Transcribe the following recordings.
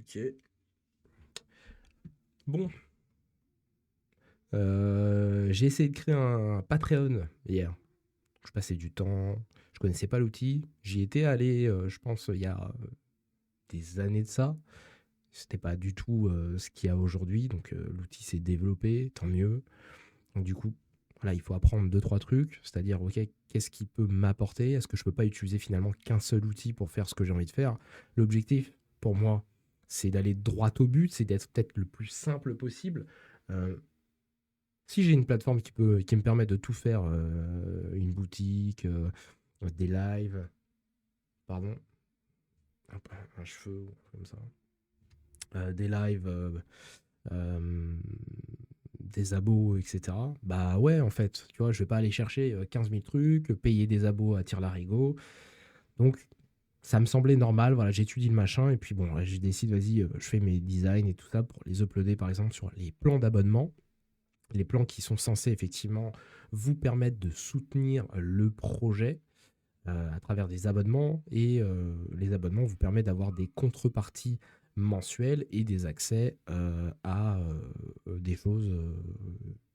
Ok. Bon, j'ai essayé de créer un Patreon hier. Je passais du temps, je connaissais pas l'outil. J'y étais allé, je pense, il y a des années de ça. C'était pas du tout ce qu'il y a aujourd'hui, donc l'outil s'est développé, tant mieux. Donc du coup, voilà, il faut apprendre deux, trois trucs, c'est-à-dire, ok, qu'est-ce qui peut m'apporter? Est-ce que je peux pas utiliser finalement qu'un seul outil pour faire ce que j'ai envie de faire? L'objectif, pour moi, c'est d'aller droit au but, c'est d'être peut-être le plus simple possible. Euh, Si j'ai une plateforme qui me permet de tout faire, une boutique, des lives, pardon, un cheveu, comme ça, des lives, euh, des abos, etc. Bah ouais, en fait, tu vois, je vais pas aller chercher 15 000 trucs, payer des abos à tire-larigot. Donc, ça me semblait normal. Voilà, j'étudie le machin, et puis bon, je décide, vas-y, je fais mes designs et tout ça pour les uploader, par exemple, sur les plans d'abonnement. Les plans qui sont censés effectivement vous permettre de soutenir le projet à travers des abonnements. Et les abonnements vous permettent d'avoir des contreparties mensuelles et des accès à des choses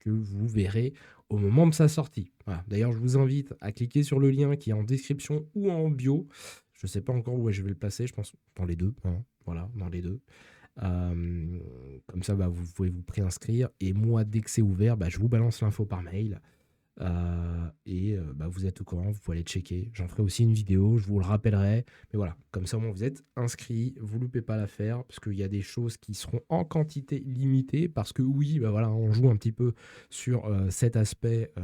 que vous verrez au moment de sa sortie. Voilà. D'ailleurs, je vous invite à cliquer sur le lien qui est en description ou en bio. Je ne sais pas encore où je vais le placer, je pense dans les deux, hein. Voilà, dans les deux. Euh, Comme ça, bah, vous pouvez vous préinscrire. Et moi, dès que c'est ouvert, bah, je vous balance l'info par mail. Bah, vous êtes au courant, vous pouvez aller checker. J'en ferai aussi une vidéo, je vous le rappellerai. Mais voilà, comme ça, au moins, vous êtes inscrit, vous loupez pas l'affaire, parce qu'il y a des choses qui seront en quantité limitée, parce que oui, bah voilà, on joue un petit peu sur cet aspect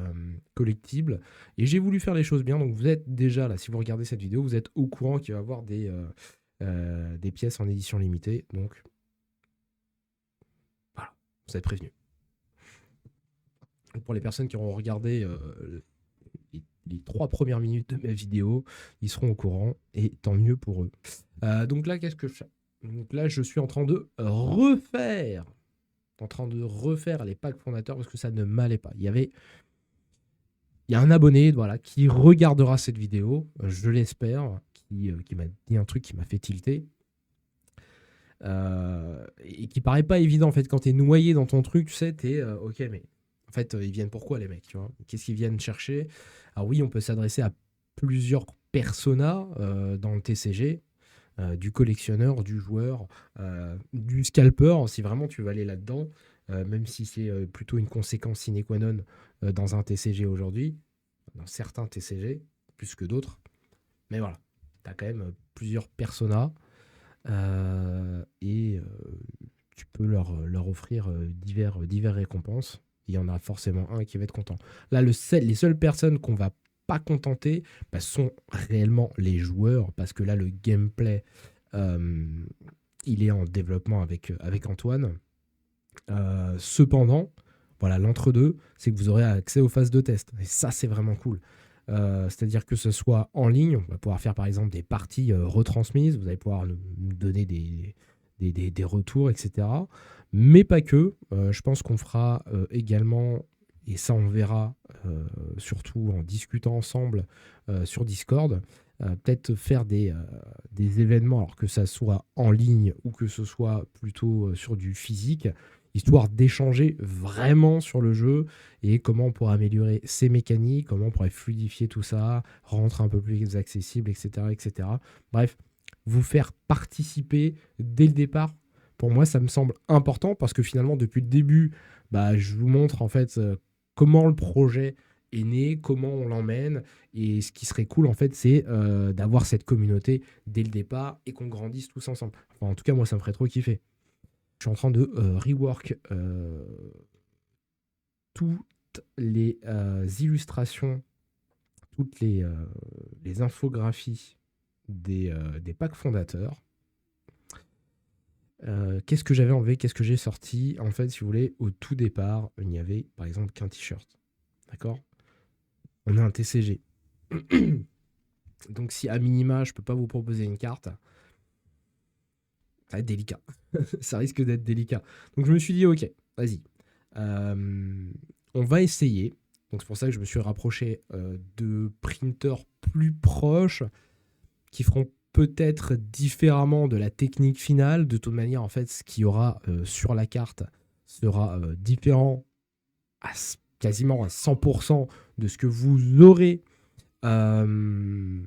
collectible. Et j'ai voulu faire les choses bien, donc vous êtes déjà là, si vous regardez cette vidéo, vous êtes au courant qu'il va y avoir des pièces en édition limitée. Donc voilà, vous êtes prévenus. Pour les personnes qui auront regardé les 3 premières minutes de ma vidéo, ils seront au courant et tant mieux pour eux. Donc là, qu'est-ce que je fais? Donc là, je suis en train de refaire les packs fondateurs parce que ça ne m'allait pas. Il y a un abonné, voilà, qui regardera cette vidéo, je l'espère, qui m'a dit un truc qui m'a fait tilter. Et qui paraît pas évident en fait quand t'es noyé dans ton truc, tu sais, t'es ok, mais en fait ils viennent pourquoi les mecs, tu vois? Qu'est-ce qu'ils viennent chercher? Alors oui, on peut s'adresser à plusieurs personas dans le TCG, du collectionneur, du joueur, du scalper, si vraiment tu veux aller là-dedans, même si c'est plutôt une conséquence sine qua non dans un TCG aujourd'hui, dans certains TCG, plus que d'autres. Mais voilà, t'as quand même plusieurs personas tu peux leur offrir divers récompenses. Il y en a forcément un qui va être content. Là, les seules personnes qu'on va pas contenter bah, sont réellement les joueurs, parce que là, le gameplay, euh, il est en développement avec Antoine. Cependant, voilà, l'entre-deux, c'est que vous aurez accès aux phases de test. Et ça, c'est vraiment cool. C'est-à-dire que ce soit en ligne, on va pouvoir faire par exemple des parties retransmises, vous allez pouvoir nous donner des retours, etc. Mais pas que. Je pense qu'on fera également, et ça on verra surtout en discutant ensemble sur Discord, peut-être faire des événements, alors que ça soit en ligne ou que ce soit plutôt sur du physique, histoire d'échanger vraiment sur le jeu et comment on pourrait améliorer ses mécaniques, comment on pourrait fluidifier tout ça, rendre un peu plus accessible, etc., etc. Bref, vous faire participer dès le départ, pour moi, ça me semble important parce que finalement, depuis le début, bah, je vous montre en fait comment le projet est né, comment on l'emmène. Et ce qui serait cool, en fait, c'est d'avoir cette communauté dès le départ et qu'on grandisse tous ensemble. Enfin, en tout cas, moi, ça me ferait trop kiffer. Je suis en train de rework toutes les illustrations, toutes les infographies des packs fondateurs. Qu'est-ce que j'avais enlevé? Qu'est-ce que j'ai sorti? En fait, si vous voulez, au tout départ, il n'y avait par exemple qu'un t-shirt. D'accord? On a un TCG. Donc, si à minima, je peux pas vous proposer une carte, ça va être délicat. Ça risque d'être délicat. Donc, je me suis dit, ok, vas-y. On va essayer. Donc, c'est pour ça que je me suis rapproché de printers plus proches qui feront peut-être différemment de la technique finale. De toute manière, en fait, ce qu'il y aura sur la carte sera différent quasiment à 100% de ce que vous aurez une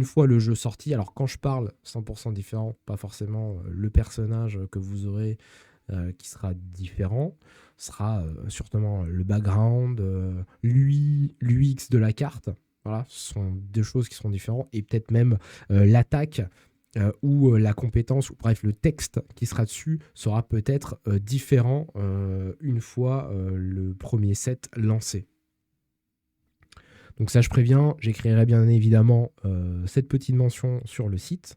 fois le jeu sorti. Alors quand je parle 100% différent, pas forcément le personnage que vous aurez qui sera différent, sera sûrement le background, l'UX de la carte. Voilà, ce sont deux choses qui seront différentes, et peut-être même l'attaque ou la compétence, ou bref, le texte qui sera dessus sera peut-être différent une fois le premier set lancé. Donc ça, je préviens, j'écrirai bien évidemment cette petite mention sur le site.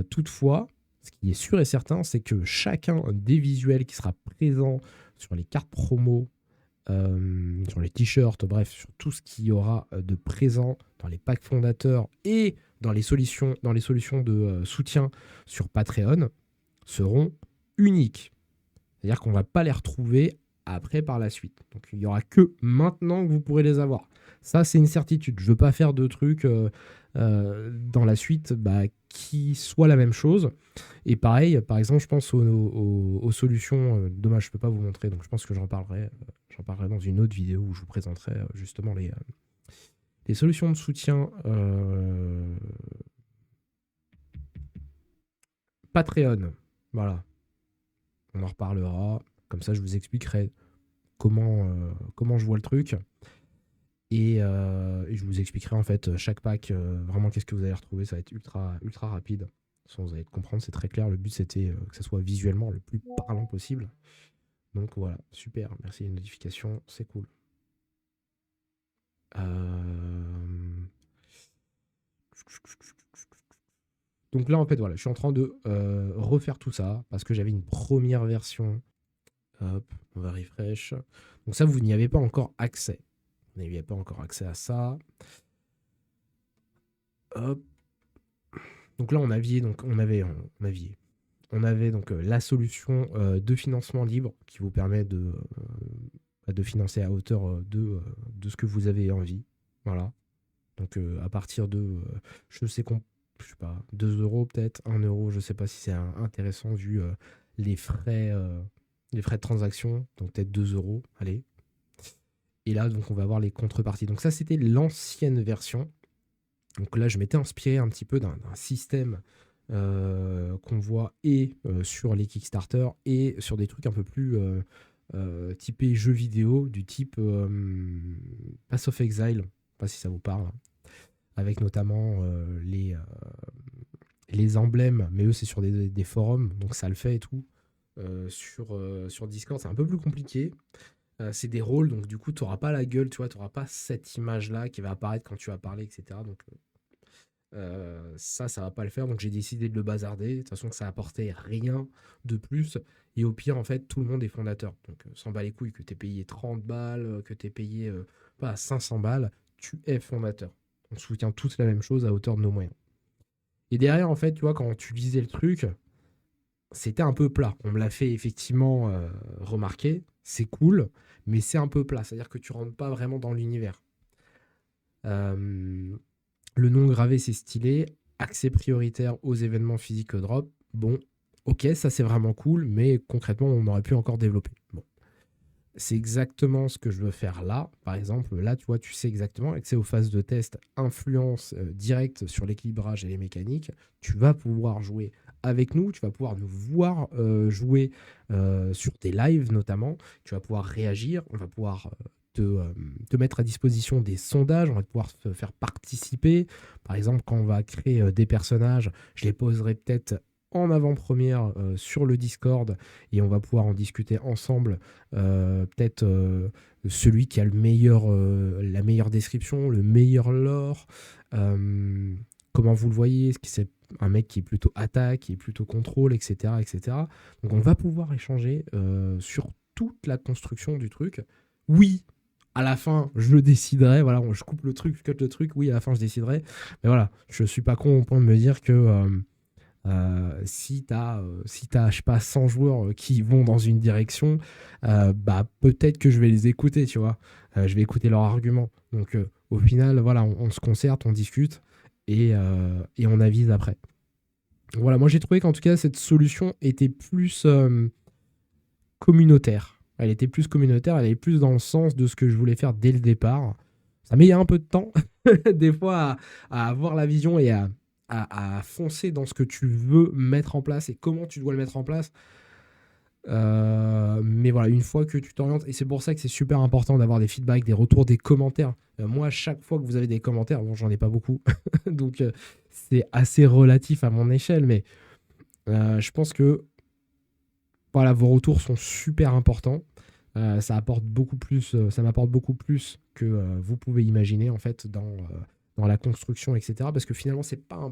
Toutefois, ce qui est sûr et certain, c'est que chacun des visuels qui sera présent sur les cartes promo, sur les t-shirts, bref, sur tout ce qu'il y aura de présent dans les packs fondateurs et dans les solutions de soutien sur Patreon, seront uniques. C'est-à-dire qu'on ne va pas les retrouver après par la suite. Donc il n'y aura que maintenant que vous pourrez les avoir. Ça, c'est une certitude. Je ne veux pas faire de trucs dans la suite qui soient la même chose. Et pareil, par exemple, je pense aux solutions. Dommage, je ne peux pas vous montrer, donc je pense que j'en parlerai dans une autre vidéo où je vous présenterai justement les solutions de soutien Patreon. Voilà. On en reparlera. Comme ça, je vous expliquerai comment je vois le truc. Et je vous expliquerai en fait chaque pack, vraiment qu'est-ce que vous allez retrouver. Ça va être ultra, ultra rapide. Sans vous allez comprendre, c'est très clair. Le but, c'était que ça soit visuellement le plus parlant possible. Donc voilà, super. Merci, les notifications, c'est cool. Donc là, en fait, voilà, je suis en train de refaire tout ça parce que j'avais une première version. Hop, on va refresh. Donc ça, vous n'y avez pas encore accès. Vous n'aviez pas encore accès à ça. Hop. Donc là, on avait donc la solution de financement libre qui vous permet de financer à hauteur de ce que vous avez envie. Voilà. Donc à partir de, je sais pas, 2 euros peut-être, 1 euro, je ne sais pas si c'est intéressant vu les frais de transaction, donc peut-être 2 euros, allez. Et là, donc on va voir les contreparties. Donc ça, c'était l'ancienne version. Donc là, je m'étais inspiré un petit peu d'un système qu'on voit sur les Kickstarter et sur des trucs un peu plus typés jeux vidéo, du type Pass of Exile, je ne sais pas si ça vous parle, avec notamment les emblèmes, mais eux c'est sur des forums, donc ça le fait et tout. Sur Discord, c'est un peu plus compliqué. C'est des rôles, donc du coup, tu n'auras pas la gueule, tu vois, tu n'auras pas cette image-là qui va apparaître quand tu vas parler, etc. Donc ça va pas le faire, donc j'ai décidé de le bazarder. De toute façon, ça apportait rien de plus. Et au pire, en fait, tout le monde est fondateur. Donc, s'en bat les couilles que tu aies payé 30 balles, que tu aies payé pas 500 balles, tu es fondateur. On soutient tous la même chose à hauteur de nos moyens. Et derrière, en fait, tu vois, quand tu lisais le truc, c'était un peu plat. On me l'a fait effectivement remarquer. C'est cool, mais c'est un peu plat. C'est-à-dire que tu rentres pas vraiment dans l'univers. Le nom gravé, c'est stylé. Accès prioritaire aux événements physiques drop. Bon, ok, ça c'est vraiment cool, mais concrètement, on aurait pu encore développer. Bon. C'est exactement ce que je veux faire là. Par exemple, là, tu vois, tu sais exactement, accès aux phases de test, influence directe sur l'équilibrage et les mécaniques. Tu vas pouvoir jouer avec nous, tu vas pouvoir nous voir jouer sur tes lives notamment. Tu vas pouvoir réagir, on va pouvoir te mettre à disposition des sondages, on va pouvoir te faire participer. Par exemple, quand on va créer des personnages, je les poserai peut-être en avant-première sur le Discord et on va pouvoir en discuter ensemble. Peut-être celui qui a la meilleure description, le meilleur lore, comment vous le voyez, est-ce que c'est un mec qui est plutôt attaque, qui est plutôt contrôle, etc., etc. Donc on va pouvoir échanger sur toute la construction du truc. Oui, à la fin, je le déciderai. Voilà, je coupe le truc, je cut le truc. Oui, à la fin, je déciderai. Mais voilà, je suis pas con au point de me dire que si t'as, je sais pas, 100 joueurs qui vont dans une direction, peut-être que je vais les écouter, tu vois. Je vais écouter leurs arguments. Donc, au final, voilà, on se concerte, on discute. et on avise après. Voilà, moi j'ai trouvé qu'en tout cas cette solution était plus communautaire. Elle était plus communautaire, elle est plus dans le sens de ce que je voulais faire dès le départ. Ça met un peu de temps, des fois, à avoir la vision et à foncer dans ce que tu veux mettre en place et comment tu dois le mettre en place. Mais voilà, une fois que tu t'orientes, et c'est pour ça que c'est super important d'avoir des feedbacks, des retours, des commentaires. Moi, chaque fois que vous avez des commentaires, bon, j'en ai pas beaucoup, donc c'est assez relatif à mon échelle, mais je pense que voilà, vos retours sont super importants. Ça apporte beaucoup plus, ça m'apporte beaucoup plus que vous pouvez imaginer en fait dans la construction, etc. Parce que finalement, c'est pas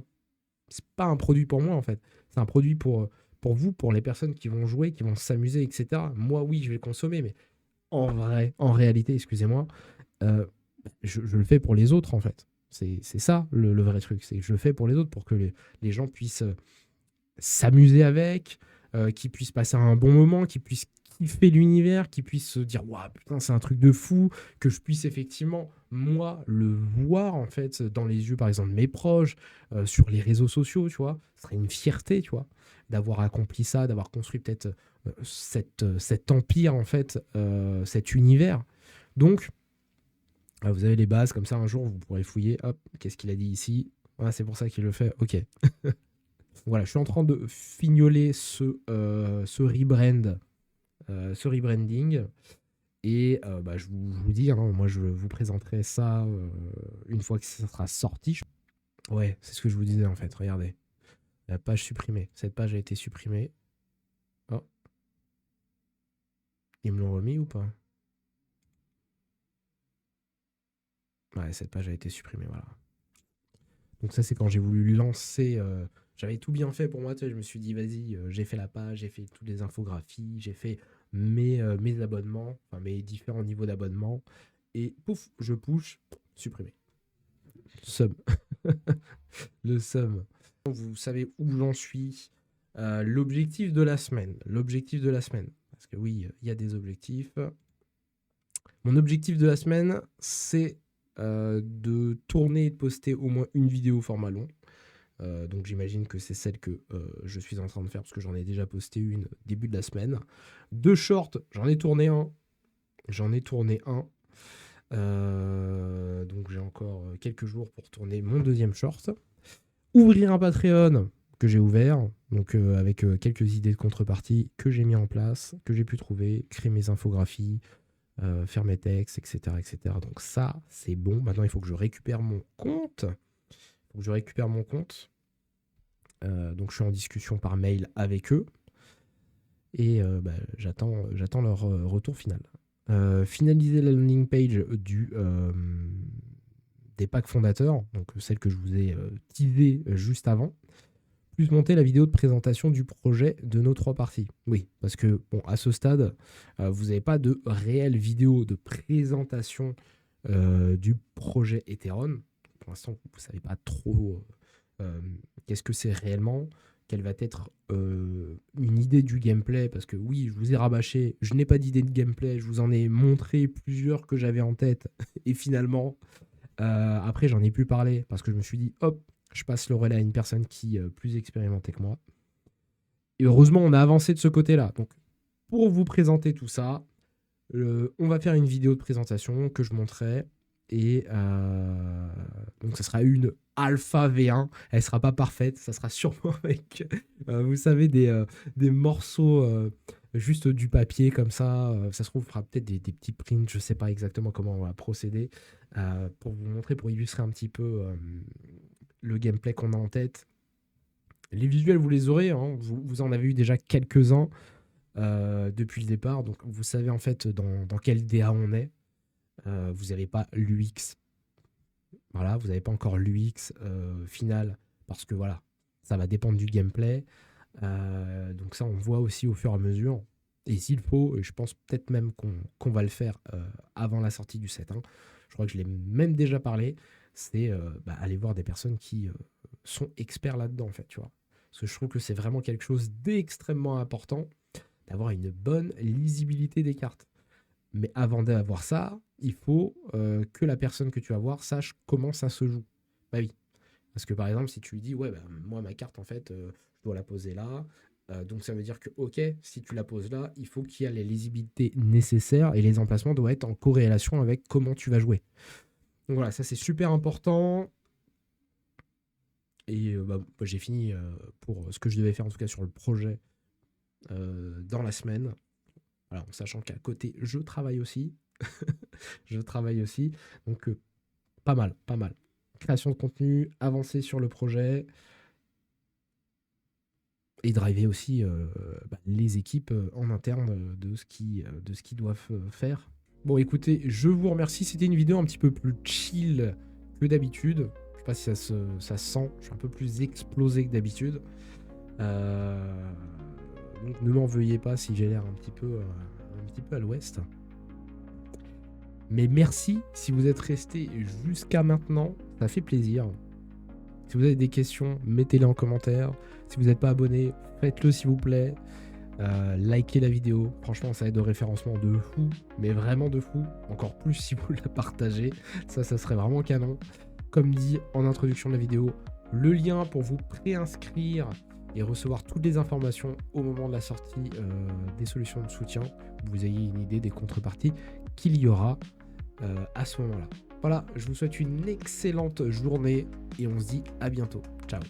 un produit pour moi en fait. C'est un produit pour vous, pour les personnes qui vont jouer, qui vont s'amuser, etc. Moi, oui, je vais le consommer, mais en vrai, en réalité, excusez-moi, euh, je le fais pour les autres en fait. C'est ça le vrai truc. C'est que je le fais pour les autres, pour que les gens puissent s'amuser avec, qu'ils puissent passer un bon moment, qu'ils puissent kiffer l'univers, qu'ils puissent se dire waouh putain c'est un truc de fou, que je puisse effectivement moi le voir en fait dans les yeux par exemple de mes proches, sur les réseaux sociaux, tu vois, ce serait une fierté, tu vois, d'avoir accompli ça, d'avoir construit peut-être cet empire en fait, cet univers. Donc vous avez les bases comme ça, un jour vous pourrez fouiller, hop, qu'est-ce qu'il a dit ici, voilà, c'est pour ça qu'il le fait, ok. Voilà, je suis en train de fignoler ce rebrand, ce rebranding. Et bah, je vous dis, hein, moi je vous présenterai ça une fois que ça sera sorti. Ouais, c'est ce que je vous disais en fait. Regardez, la page supprimée. Cette page a été supprimée. Oh, ils me l'ont remis ou pas? Ouais, cette page a été supprimée, voilà. Donc ça, c'est quand j'ai voulu lancer. J'avais tout bien fait pour moi, tu sais, je me suis dit, vas-y, j'ai fait la page, j'ai fait toutes les infographies, j'ai fait mes abonnements, enfin mes différents niveaux d'abonnement, et pouf, je push, supprimé. Sum. Le sum. Vous savez où j'en suis. L'objectif de la semaine. L'objectif de la semaine. Parce que oui, il y a des objectifs. Mon objectif de la semaine, c'est de tourner et de poster au moins une vidéo format long. Donc j'imagine que c'est celle que je suis en train de faire parce que j'en ai déjà posté une début de la semaine. 2 shorts, j'en ai tourné un. J'en ai tourné un. Donc j'ai encore quelques jours pour tourner mon deuxième short. Ouvrir un Patreon que j'ai ouvert, donc avec quelques idées de contrepartie que j'ai mis en place, que j'ai pu trouver, créer mes infographies, faire mes textes, etc., etc. Donc ça, c'est bon. Maintenant, il faut que je récupère mon compte. Il faut que je récupère mon compte. Donc je suis en discussion par mail avec eux. Et bah, j'attends leur retour final. Finaliser la landing page des packs fondateurs, donc celle que je vous ai teasée juste avant, plus monter la vidéo de présentation du projet de nos 3 parties. Oui, parce que bon, à ce stade, vous n'avez pas de réelle vidéo de présentation du projet Ethereum. Pour l'instant, vous ne savez pas trop qu'est-ce que c'est réellement, quelle va être une idée du gameplay, parce que oui, je vous ai rabâché, je n'ai pas d'idée de gameplay, je vous en ai montré plusieurs que j'avais en tête, et finalement, après j'en ai plus parlé, parce que je me suis dit, hop, je passe le relais à une personne qui est plus expérimentée que moi. Et heureusement, on a avancé de ce côté-là. Donc, pour vous présenter tout ça, on va faire une vidéo de présentation que je montrerai. Et donc, ça sera une alpha V1. Elle sera pas parfaite. Ça sera sûrement avec, vous savez, des morceaux, juste du papier comme ça. Ça se trouve, on fera peut-être des petits prints. Je sais pas exactement comment on va procéder pour vous montrer, pour illustrer un petit peu le gameplay qu'on a en tête. Les visuels, vous les aurez, hein. Vous en avez eu déjà quelques-uns depuis le départ. Donc, vous savez en fait dans quel DA on est. Vous n'avez pas l'UX. Voilà, vous n'avez pas encore l'UX final parce que voilà, ça va dépendre du gameplay. Donc ça, on voit aussi au fur et à mesure. Et s'il faut, je pense peut-être même qu'on va le faire avant la sortie du set. Hein. Je crois que je l'ai même déjà parlé. C'est aller voir des personnes qui sont experts là-dedans, en fait, tu vois. Parce que je trouve que c'est vraiment quelque chose d'extrêmement important d'avoir une bonne lisibilité des cartes. Mais avant d'avoir ça, il faut que la personne que tu vas voir sache comment ça se joue. Bah oui, Parce que par exemple, si tu lui dis, ouais, bah, moi, ma carte, en fait, je dois la poser là. Donc ça veut dire que, ok, si tu la poses là, il faut qu'il y ait les lisibilités nécessaires et les emplacements doivent être en corrélation avec comment tu vas jouer. Donc voilà, ça c'est super important. Et bah, j'ai fini pour ce que je devais faire, en tout cas sur le projet, dans la semaine. Voilà, en sachant qu'à côté, je travaille aussi. Je travaille aussi. Donc pas mal, pas mal. Création de contenu, avancer sur le projet et driver aussi les équipes en interne de ce qu'ils doivent faire. Bon, écoutez, je vous remercie. C'était une vidéo un petit peu plus chill que d'habitude. Je sais pas si ça se sent. Je suis un peu plus explosé que d'habitude. Donc ne m'en veuillez pas si j'ai l'air un petit peu à l'ouest. Mais merci si vous êtes resté jusqu'à maintenant. Ça fait plaisir. Si vous avez des questions, mettez-les en commentaire. Si vous n'êtes pas abonné, faites-le s'il vous plaît. Likez la vidéo. Franchement, ça aide au référencement de fou. Mais vraiment de fou. Encore plus si vous la partagez. Ça serait vraiment canon. Comme dit en introduction de la vidéo, le lien pour vous préinscrire et recevoir toutes les informations au moment de la sortie des solutions de soutien. Vous ayez une idée des contreparties qu'il y aura à ce moment-là. Voilà, je vous souhaite une excellente journée et on se dit à bientôt. Ciao.